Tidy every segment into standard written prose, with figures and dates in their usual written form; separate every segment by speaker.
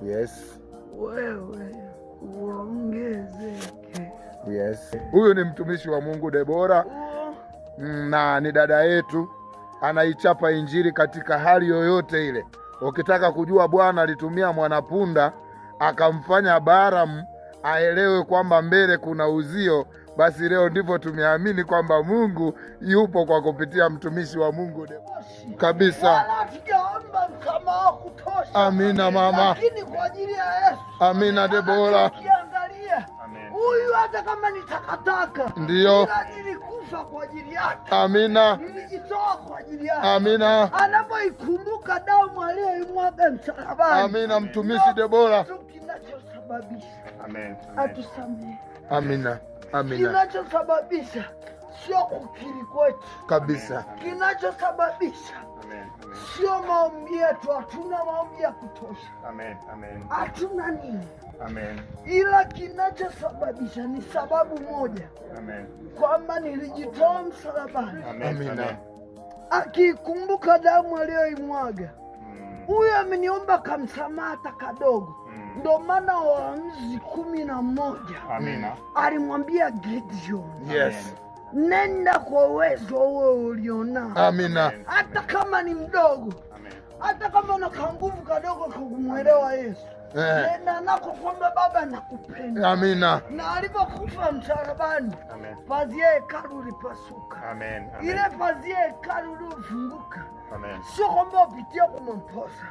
Speaker 1: Yes.
Speaker 2: Wewe uongezeke.
Speaker 1: Yes. Huyu ni mtumishi wa Mungu Debora, na ni dada yetu, anaichapa injili katika hali yoyote ile. Ukitaka kujua Bwana alitumia mwanapunda akamfanya Balaam aelewe kwamba mbele kuna uzio, basi leo ndivyo tumeamini kwamba Mungu yupo kwa kupitia mtumishi wa Mungu Debora kabisa.
Speaker 2: Wala tujaomba msamaha kutosha.
Speaker 1: Amina mama.
Speaker 2: Lakini kwa ajili ya Yesu.
Speaker 1: Amina Debora.
Speaker 2: Kiangalia. Huyu hata kama ni takataka.
Speaker 1: Ndio.
Speaker 2: Ila nilikufa kwa ajili yake.
Speaker 1: Amina.
Speaker 2: Nilijitoa kwa ajili yake.
Speaker 1: Amina.
Speaker 2: Anapoikumbuka damu aliyoimwaga msalabani.
Speaker 1: Amina mtumishi Debora.
Speaker 2: Kinachosababisha.
Speaker 3: Amen.
Speaker 2: Atusamehe.
Speaker 1: Amina. Amina.
Speaker 2: Kinachosababisha sio kukiri kwetu
Speaker 1: Kabisa.
Speaker 2: Kinachosababisha sio maombi yetu, hatuna maombi ya kutosha. Hatuna nini. Ila kinachosababisha ni sababu moja. Kwamba nilijitoa msalabani.
Speaker 1: Amina.
Speaker 2: Akikumbuka damu aliyoimwaga. Huyu ameniomba kamsamaha hata kadogo. Ndo maana Waamuzi 11 alimwambia Gideon,
Speaker 1: Yes.
Speaker 2: Nenda kwa uwezo huo ulionao.
Speaker 1: Amina.
Speaker 2: Hata kama ni mdogo. Hata kama una kanguvu kadogo kumwelewa Yesu. Nenda nako kwamba Baba nakupenda.
Speaker 1: Amina.
Speaker 2: Na alipokufa msalabani, pazia hekalu lipasuka. Ile pazia hekalu iliyofunguka. Sio kwamba upitie kumposa.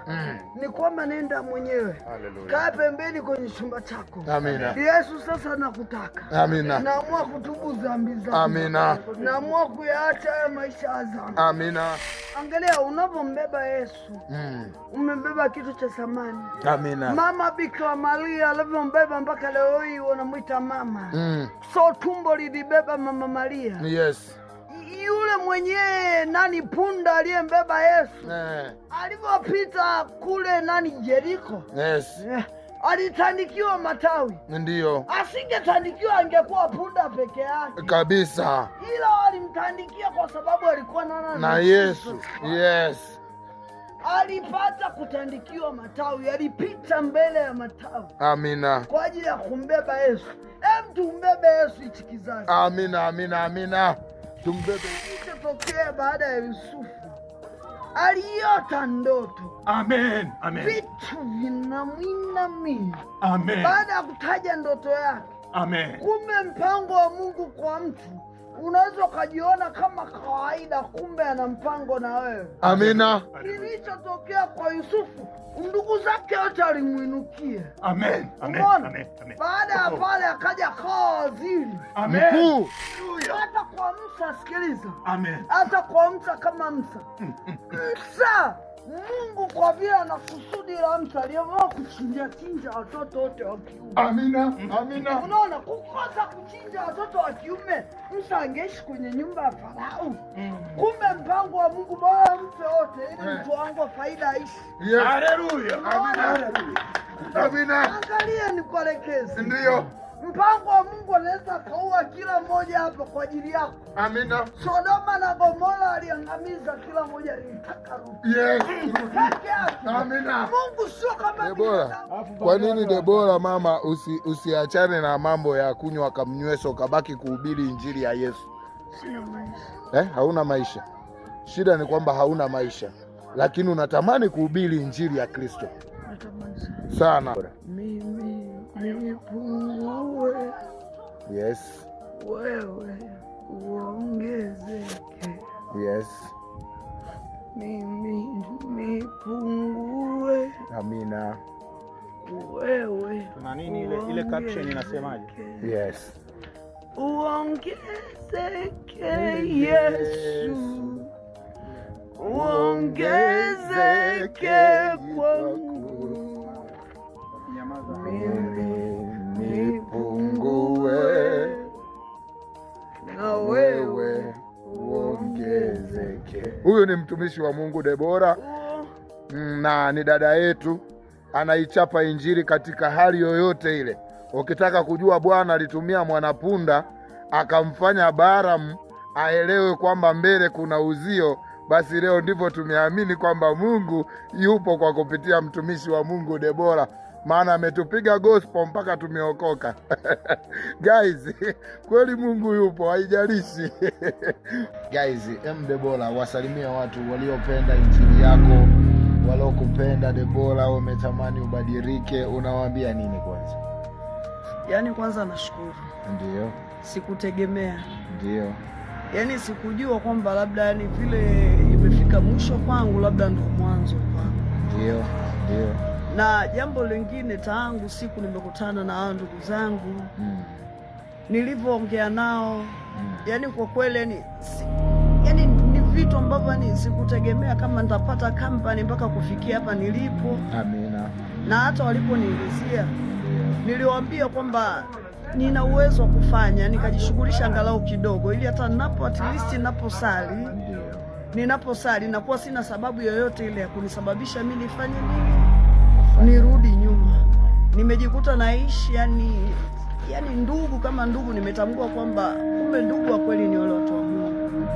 Speaker 2: Ni kwamba nenda mwenyewe. Kaa pembeni kwenye chumba chako.
Speaker 1: Amina.
Speaker 2: Yesu sasa nakutaka.
Speaker 1: Amina.
Speaker 2: Naamua kutubu dhambi zangu.
Speaker 1: Amina.
Speaker 2: Naamua kuyaacha haya maisha ya dhambi.
Speaker 1: Amina.
Speaker 2: Angalia unapombeba Yesu. Umembeba kitu cha thamani.
Speaker 1: Amina.
Speaker 2: Mama Bikira Maria alivyombeba mpaka leo hii wanamuita mama. So tumbo lilibeba Mama Maria.
Speaker 1: Yes.
Speaker 2: Yule mwenyewe punda aliyembeba Yesu. Alivyopita kule Jeriko.
Speaker 1: Yes.
Speaker 2: Alitandikiwa matawi.
Speaker 1: Ndio.
Speaker 2: Asingetandikiwa angekuwa punda peke yake.
Speaker 1: Kabisa.
Speaker 2: Ila walimtandikia kwa sababu alikuwa
Speaker 1: na Yesu. Yes.
Speaker 2: Alipata kutandikiwa matawi, alipita mbele ya matawi.
Speaker 1: Amina.
Speaker 2: Kwa ajili ya kumbeba Yesu. Tumbebe Yesu hichi kizazi.
Speaker 1: Amina, amina, amina. Tumbebe.
Speaker 2: Kilichotokea baada ya Yusufu, aliota ndoto.
Speaker 3: Amen.
Speaker 2: Vitu vinamwinamia.
Speaker 3: Baada
Speaker 2: ya kutaja ndoto yake.
Speaker 3: Kumbe
Speaker 2: mpango wa Mungu kwa mtu unaweza ukajiona kama kawaida, kumbe ana mpango na wewe.
Speaker 1: Amina.
Speaker 2: Kilichotokea kwa Yusufu, ndugu zake wote walimuinukia.
Speaker 3: Amen.
Speaker 2: Baada ya pale akaja kwa waziri
Speaker 1: mkuu.
Speaker 2: Hata kwa Musa, sikiliza. Hata kwa Musa kama Musa. Mungu kwa vile ana kusudi la Musa aliamua kuchinja watoto wote wa kiume.
Speaker 1: Amina.
Speaker 2: Unaona, kukosa kuchinja watoto wa kiume, Musa angeishi kwenye nyumba ya Farao. Kumbe mpango wa Mungu bora mpe wote ili mtu wangu faida aishi.
Speaker 3: Haleluya.
Speaker 1: Amina.
Speaker 2: Angalia nikuelekeze.
Speaker 1: Ndio.
Speaker 2: Mpango wa Mungu anaweza kaua kila mmoja hapa kwa ajili yako.
Speaker 1: Amina.
Speaker 2: Sodoma na Gomora aliangamiza, kila mmoja alitaka rudi.
Speaker 1: Yes.
Speaker 2: Amina. Mungu sio kama
Speaker 1: Debora. Kwa nini Debora mama usiachane na mambo ya kunywa kamnyweso kabaki kuhubiri injili ya Yesu?
Speaker 2: Sina maisha.
Speaker 1: Hauna maisha. Shida ni kwamba hauna maisha, lakini unatamani kuhubiri injili ya Kristo.
Speaker 2: Natamani
Speaker 1: sana.
Speaker 2: Mimi nipungue.
Speaker 1: Yes.
Speaker 2: Wewe uongezeke.
Speaker 1: Yes.
Speaker 2: Mimi nipungue.
Speaker 1: Amina.
Speaker 2: Wewe.
Speaker 3: Kuna nini ile caption inasemaje?
Speaker 1: Yes.
Speaker 2: Uongezeke Yesu. Uongezeke kwangu. Mimi nipungue na wewe uongezeke.
Speaker 1: Huyu ni mtumishi wa Mungu Debora, na ni dada yetu, anaichapa injili katika hali yoyote ile. Ukitaka kujua Bwana alitumia mwanapunda akamfanya Balaam aelewe kwamba mbele kuna uzio, basi leo ndivyo tumeamini kwamba Mungu yupo kwa kupitia mtumishi wa Mungu Debora. maana ametupiga gospel mpaka tumeokoka. Guys, kweli Mungu yupo, haijalishi. Guys, Debora, wasalimia watu waliopenda injili yako, waliokupenda Debora, wametamani ubadilike, unawaambia nini kwanza?
Speaker 2: Yaani kwanza nashukuru.
Speaker 1: Ndio.
Speaker 2: Sikutegemea.
Speaker 1: Ndio.
Speaker 2: Yaani sikujua kwamba labda yani vile imefika mwisho kwangu labda ndio mwanzo kwangu.
Speaker 1: Ndio, ndio.
Speaker 2: Na jambo lingine, tangu siku nimekutana na hao ndugu zangu, nilivyoongea nao, yani kwa kweli yani ni vitu ambavyo yani sikutegemea kama nitapata company mpaka kufikia hapa nilipo.
Speaker 1: Amina.
Speaker 2: Na hata waliponiulizia niliwaambia kwamba nina uwezo wa kufanya, nikajishughulisha angalau kidogo, ili hata at least ninaposali nakuwa sina sababu yoyote ile ya kunisababisha mimi nifanye nini, nirudi nyuma. Nimejikuta naishi yani ndugu kama ndugu. Nimetambua kwamba kumbe ndugu wa kweli ni wale watu wa Mungu.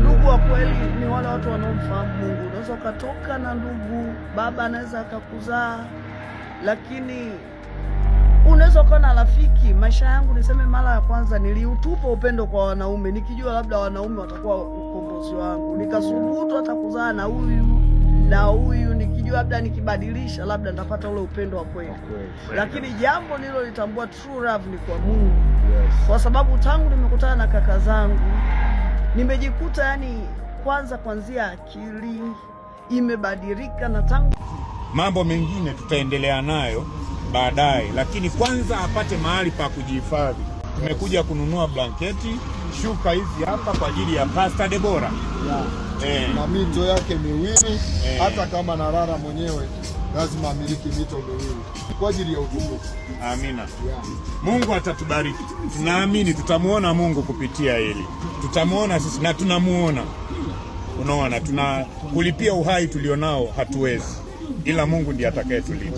Speaker 2: Ndugu wa kweli ni wale watu wanaomfahamu Mungu. Unaweza ukatoka na ndugu, baba anaweza akakuzaa, lakini unaweza kuwa na rafiki. Maisha yangu niseme, mara ya kwanza niliutupa upendo kwa wanaume, nikijua labda wanaume watakuwa ukombozi wangu. Nikasubutu hata kuzaa na huyu nikijua labda nikibadilisha labda nitapata ule upendo wa kweli. Lakini jambo nililolitambua true love ni kwa Mungu. Kwa sababu tangu nimekutana na kaka zangu nimejikuta yani kuanzia akili imebadilika, na tangu
Speaker 3: mambo mengine tutaendelea nayo baadaye, lakini kwanza apate mahali pa kujihifadhi. Tumekuja kununua blanketi, shuka hizi hapa kwa ajili ya Pastor Debora.
Speaker 1: Na mito yake miwili. Hata kama nalala mwenyewe lazima amiliki mito miwili kwa ajili ya utukufu.
Speaker 3: Amina. Mungu atatubariki. Tunaamini tutamuona Mungu kupitia hili. Tutamuona sisi na tunamuona. Unaona, kulipia uhai tulionao hatuwezi, ila Mungu ndiye atakayetulipa.